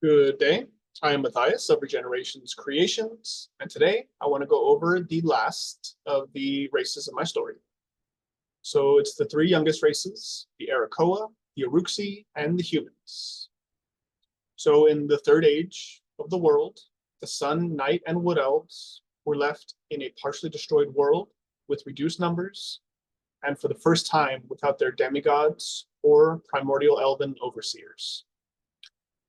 Good day. I am Matthias of Regeneration's Creations, and today I want to go over the last of the races of my story. So it's the three youngest races, the Arakoa, the Iruxi, and the humans. So in the third age of the world, the sun, night, and wood elves were left in a partially destroyed world with reduced numbers, and for the first time without their demigods or primordial elven overseers.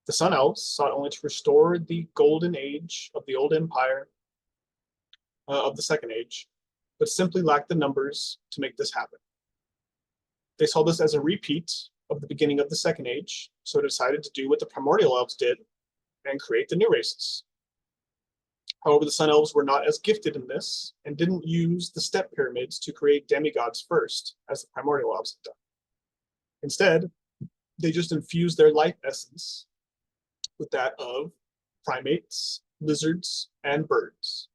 The Sun Elves sought only to restore the golden age of the old empire of the Second Age, but simply lacked the numbers to make this happen. They saw this as a repeat of the beginning of the Second Age, so decided to do what the Primordial Elves did and create the new races. However, the Sun Elves were not as gifted in this and didn't use the step pyramids to create demigods first, as the Primordial Elves had done. Instead, they just infused their life essence with that of primates, lizards, and birds.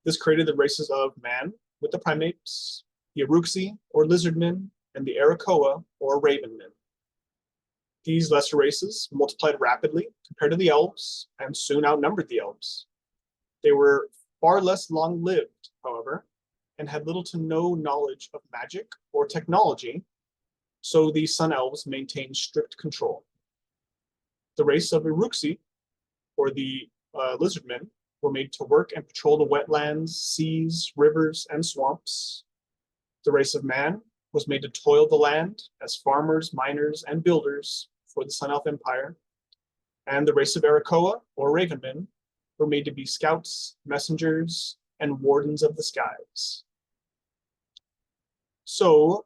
This created the races of man with the primates, the Iruxi, or lizardmen, and the Arakoa, or ravenmen. These lesser races multiplied rapidly compared to the elves and soon outnumbered the elves. They were far less long-lived, however, and had little to no knowledge of magic or technology, so the Sun Elves maintained strict control. The race of Iruxi, or the lizardmen, were made to work and patrol the wetlands, seas, rivers, and swamps. The race of man was made to toil the land as farmers, miners, and builders for the Sun Elf Empire. And the race of Arakoa, or ravenmen, were made to be scouts, messengers, and wardens of the skies. So,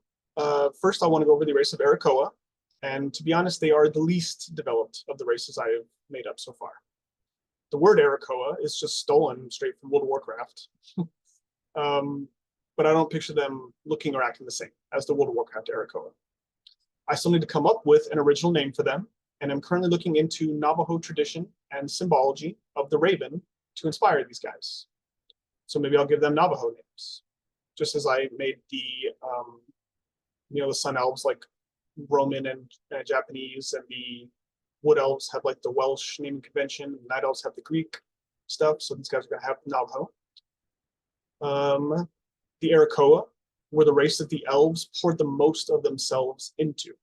first I want to go over the race of Arakoa. And to be honest, they are the least developed of the races I have made up so far. The word Arakoa is just stolen straight from World of Warcraft. But I don't picture them looking or acting the same as the World of Warcraft Arakoa. I still need to come up with an original name for them, and I'm currently looking into Navajo tradition and symbology of the raven to inspire these guys. So maybe I'll give them Navajo names, just as I made the Sun Elves like Roman and Japanese, and the Wood Elves have like the Welsh naming convention, and Night Elves have the Greek stuff, so these guys are going to have Navajo. The Arakoa were the race that the elves poured the most of themselves into.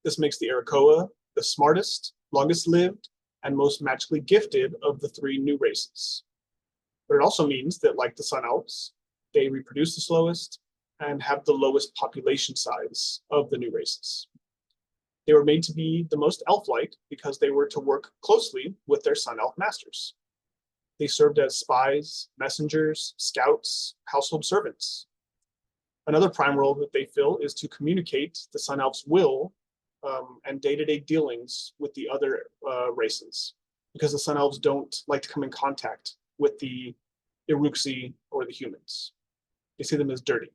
This makes the Arakoa the smartest, longest lived, and most magically gifted of the three new races. But it also means that, like the Sun Elves, they reproduce the slowest and have the lowest population size of the new races. They were made to be the most elf-like because they were to work closely with their Sun Elf masters. They served as spies, messengers, scouts, household servants. Another prime role that they fill is to communicate the Sun Elf's will and day-to-day dealings with the other races, because the Sun Elves don't like to come in contact with the Iruxi or the humans. They see them as dirty.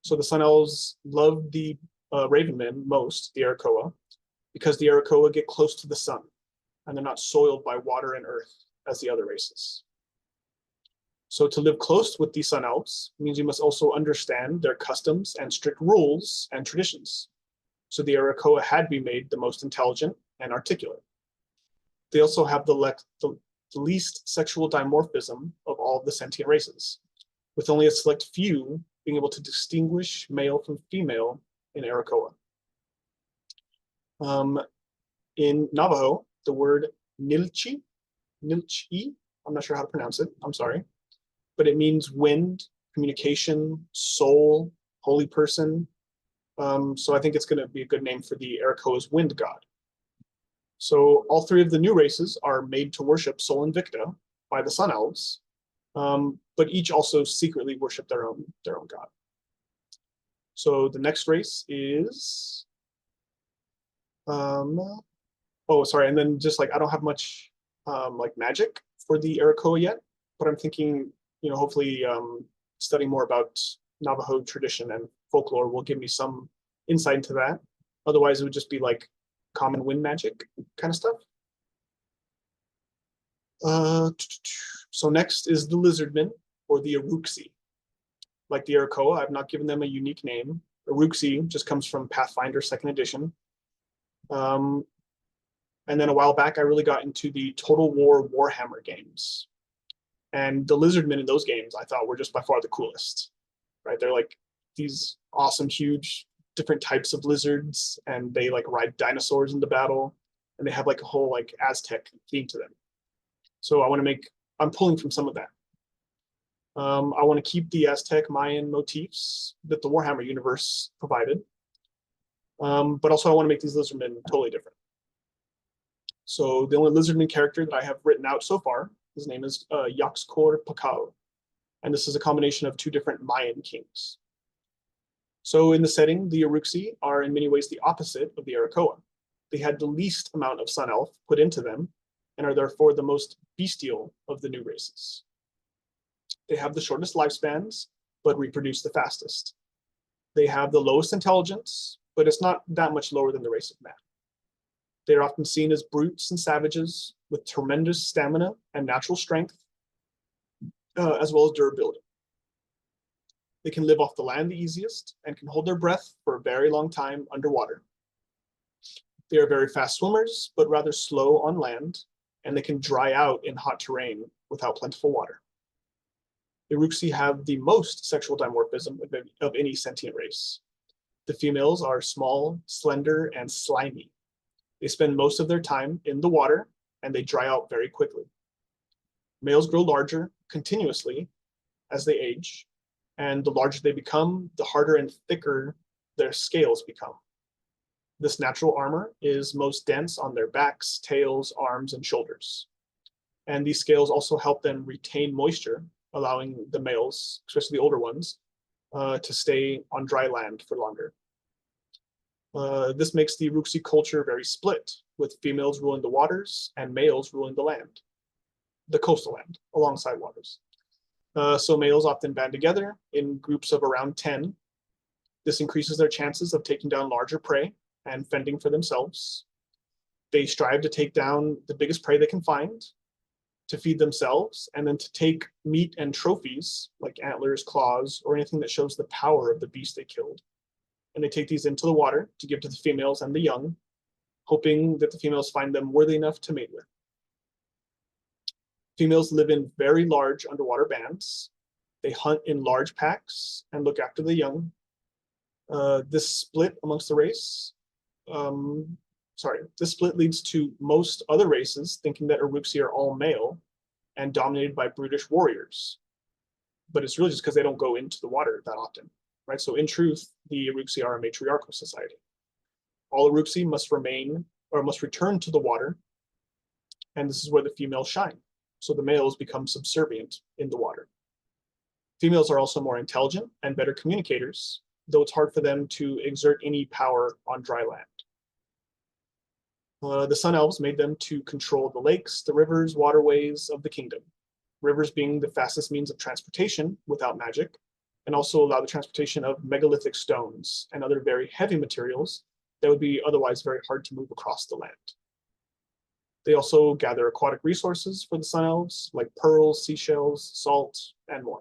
So the Sun Elves love the ravenmen most, the Arakoa, because the Arakoa get close to the sun, and they're not soiled by water and earth as the other races. So to live close with the Sun Elves means you must also understand their customs and strict rules and traditions. So the Arakoa had to be made the most intelligent and articulate. They also have the least sexual dimorphism of all of the sentient races, with only a select few being able to distinguish male from female in Arakoa. In Navajo, the word nilchi, I'm not sure how to pronounce it, I'm sorry, but it means wind, communication, soul, holy person. So I think it's going to be a good name for the Arakoa's wind god. So all three of the new races are made to worship Sol Invicta by the Sun Elves, but each also secretly worship their own god. So the next race is, and then just like I don't have much like magic for the Arakoa yet, but I'm thinking, hopefully studying more about Navajo tradition and folklore will give me some insight into that. Otherwise, it would just be like common wind magic kind of stuff. So next is the lizardmen, or the Iruxi. Like the Arakoa, I've not given them a unique name. Iruxi just comes from Pathfinder 2nd edition. And then a while back, I really got into the Total War Warhammer games. And the lizardmen in those games I thought were just by far the coolest, right? They're like these awesome, huge, different types of lizards, and they like ride dinosaurs into battle, and they have like a whole like Aztec theme to them. So I'm pulling from some of that. I want to keep the Aztec Mayan motifs that the Warhammer universe provided, but also I want to make these lizardmen totally different. So the only lizardman character that I have written out so far, his name is Yaxcor Pakal, and this is a combination of two different Mayan kings. So in the setting, the Iruxi are in many ways the opposite of the Arakoa. They had the least amount of sun elf put into them and are therefore the most bestial of the new races. They have the shortest lifespans, but reproduce the fastest. They have the lowest intelligence, but it's not that much lower than the race of man. They are often seen as brutes and savages with tremendous stamina and natural strength, as well as durability. They can live off the land the easiest and can hold their breath for a very long time underwater. They are very fast swimmers, but rather slow on land, and they can dry out in hot terrain without plentiful water. Iruxi have the most sexual dimorphism of any sentient race. The females are small, slender, and slimy. They spend most of their time in the water, and they dry out very quickly. Males grow larger continuously as they age, and the larger they become, the harder and thicker their scales become. This natural armor is most dense on their backs, tails, arms, and shoulders. And these scales also help them retain moisture, allowing the males, especially the older ones, to stay on dry land for longer. This makes the Iruxi culture very split, with females ruling the waters and males ruling the land, the coastal land, alongside waters. So males often band together in groups of around 10. This increases their chances of taking down larger prey and fending for themselves. They strive to take down the biggest prey they can find, to feed themselves, and then to take meat and trophies like antlers, claws, or anything that shows the power of the beast they killed. And they take these into the water to give to the females and the young, hoping that the females find them worthy enough to mate with. Females live in very large underwater bands. They hunt in large packs and look after the young. This split amongst the race, this split leads to most other races thinking that Iruxi are all male and dominated by brutish warriors. But it's really just because they don't go into the water that often, right? So in truth, the Iruxi are a matriarchal society. All Iruxi must return to the water, and this is where the females shine. So the males become subservient in the water. Females are also more intelligent and better communicators, though it's hard for them to exert any power on dry land. The Sun Elves made them to control the lakes, the rivers, waterways of the kingdom. Rivers being the fastest means of transportation without magic, and also allow the transportation of megalithic stones and other very heavy materials that would be otherwise very hard to move across the land. They also gather aquatic resources for the Sun Elves, like pearls, seashells, salt, and more.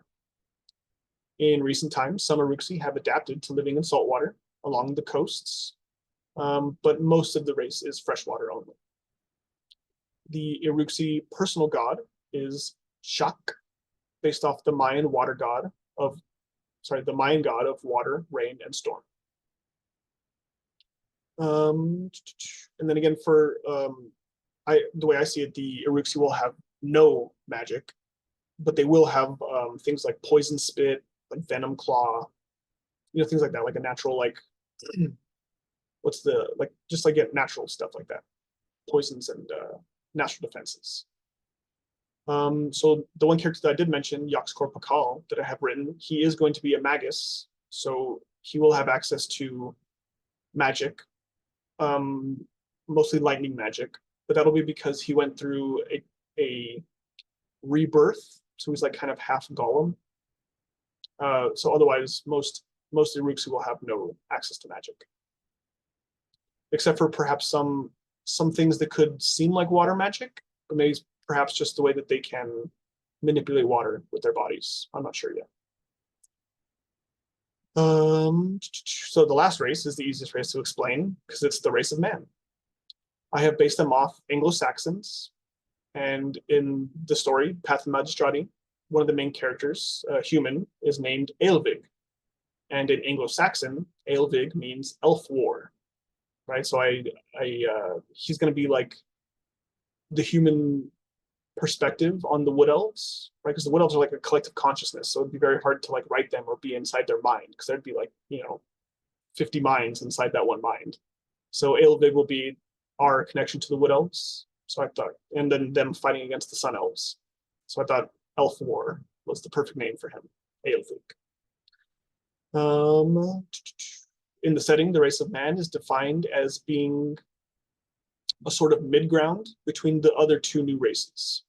In recent times, some Iruxi have adapted to living in saltwater along the coasts, but most of the race is freshwater only. The Iruxi personal god is Shak, based off the Mayan god of water, rain, and storm. And then again, for the way I see it, the Iruxi will have no magic, but they will have things like poison spit, like venom claw, things like that, like a natural, like natural stuff like that, poisons and natural defenses. So the one character that I did mention, Yaxcor Pakal, that I have written, he is going to be a magus, so he will have access to magic, mostly lightning magic, but that'll be because he went through a rebirth, so he's like kind of half golem. So otherwise, most Iruxi will have no access to magic, except for perhaps some things that could seem like water magic, but maybe perhaps just the way that they can manipulate water with their bodies. I'm not sure yet. So the last race is the easiest race to explain because it's the race of man. I have based them off Anglo-Saxons, and in the story, Path of Magistrati, one of the main characters, a human, is named Eilvig. And in Anglo-Saxon, Eilvig means elf war, right? So he's going to be like the human perspective on the wood elves, right? Because the wood elves are like a collective consciousness, so it'd be very hard to like write them or be inside their mind, because there'd be like 50 minds inside that one mind. So Eilvig will be our connection to the wood elves. So I thought, and then them fighting against the sun elves. So I thought elf war was the perfect name for him, Eilvig. In the setting, the race of man is defined as being a sort of mid-ground between the other two new races.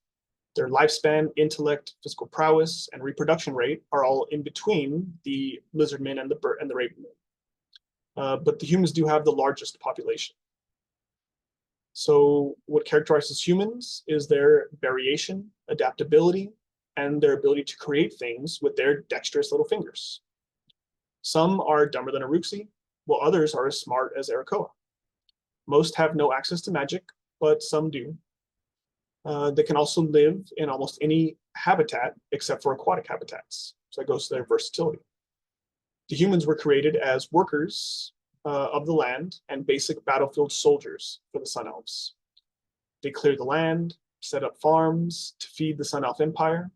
Their lifespan, intellect, physical prowess, and reproduction rate are all in between the lizardmen and the ravenmen. But the humans do have the largest population. So what characterizes humans is their variation, adaptability, and their ability to create things with their dexterous little fingers. Some are dumber than Iruxi, while others are as smart as Arakoa. Most have no access to magic, but some do. They can also live in almost any habitat except for aquatic habitats. So that goes to their versatility. The humans were created as workers of the land and basic battlefield soldiers for the Sun Elves. They cleared the land, set up farms to feed the Sun Elf Empire,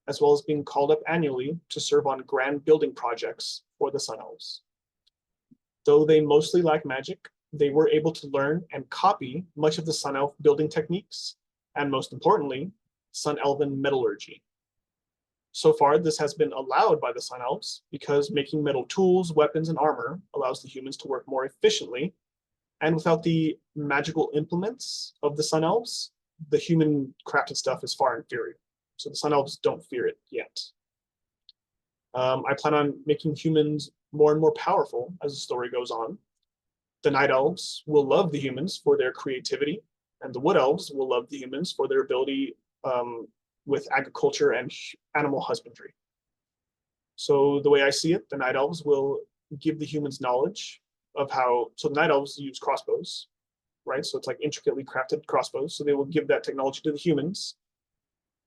as well as being called up annually to serve on grand building projects for the Sun Elves. Though they mostly lack magic, they were able to learn and copy much of the Sun Elf building techniques, and most importantly, Sun Elven metallurgy. So far, this has been allowed by the Sun Elves because making metal tools, weapons, and armor allows the humans to work more efficiently, and without the magical implements of the Sun Elves, the human crafted stuff is far inferior. So the Sun Elves don't fear it yet. I plan on making humans more and more powerful as the story goes on. The Night Elves will love the humans for their creativity, and the Wood Elves will love the humans for their ability with agriculture and animal husbandry. So the way I see it, the Night Elves will give the humans knowledge of how, so the Night Elves use crossbows, right? So it's like intricately crafted crossbows. So they will give that technology to the humans.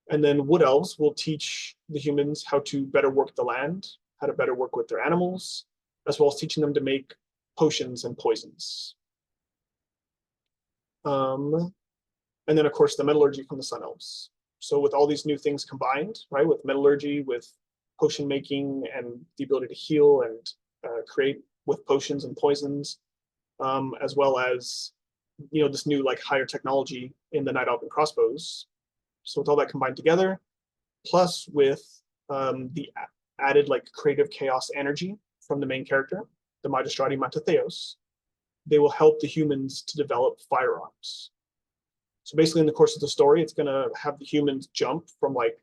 And then Wood Elves will teach the humans how to better work the land, how to better work with their animals, as well as teaching them to make potions and poisons. And then, of course, the metallurgy from the Sun Elves. So with all these new things combined, right, with metallurgy, with potion making, and the ability to heal and create with potions and poisons, as well as, this new like higher technology in the Night Elven crossbows. So with all that combined together, plus with the added like creative chaos energy from the main character, the Magistrati Matatheos, they will help the humans to develop firearms. So basically in the course of the story, it's going to have the humans jump from like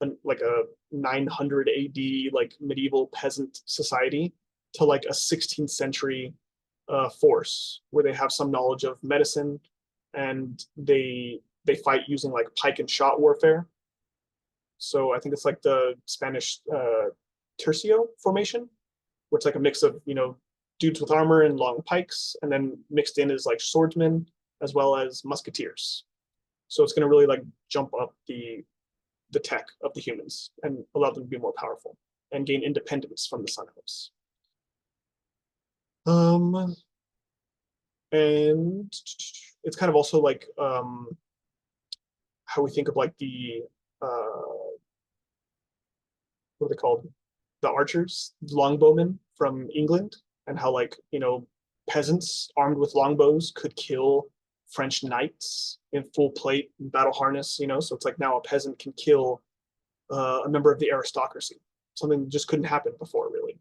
a 900 AD like medieval peasant society to like a 16th century force where they have some knowledge of medicine, and they fight using like pike and shot warfare. So I think it's like the Spanish tercio formation, where it's like a mix of dudes with armor and long pikes, and then mixed in is like swordsmen as well as musketeers. So it's going to really like jump up the tech of the humans and allow them to be more powerful and gain independence from the Sun Elves. And it's kind of also like how we think of like the what are they called? The archers, longbowmen from England, and how like peasants armed with longbows could kill French knights in full plate and battle harness. So it's like now a peasant can kill a member of the aristocracy, something that just couldn't happen before, really.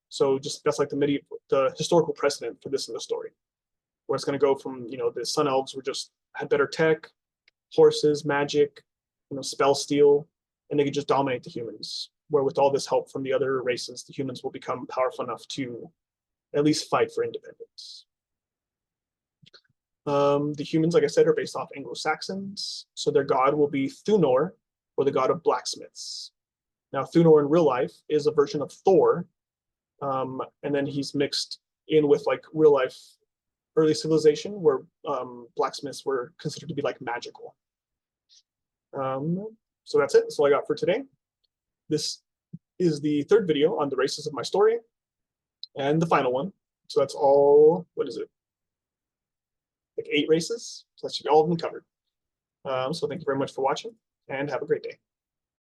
So just that's like the historical precedent for this in the story, where it's going to go from the Sun Elves had better tech, horses, magic, spell steal, and they could just dominate the humans. Where with all this help from the other races, the humans will become powerful enough to at least fight for independence. The humans, like I said, are based off Anglo-Saxons. So their god will be Thunor, or the god of blacksmiths. Now, Thunor in real life is a version of Thor, and then he's mixed in with like real life early civilization where blacksmiths were considered to be like magical. So that's it. That's all I got for today. This is the third video on the races of my story and the final one. So that's all, what is it? Like 8 races. So that should be all of them covered. So thank you very much for watching and have a great day.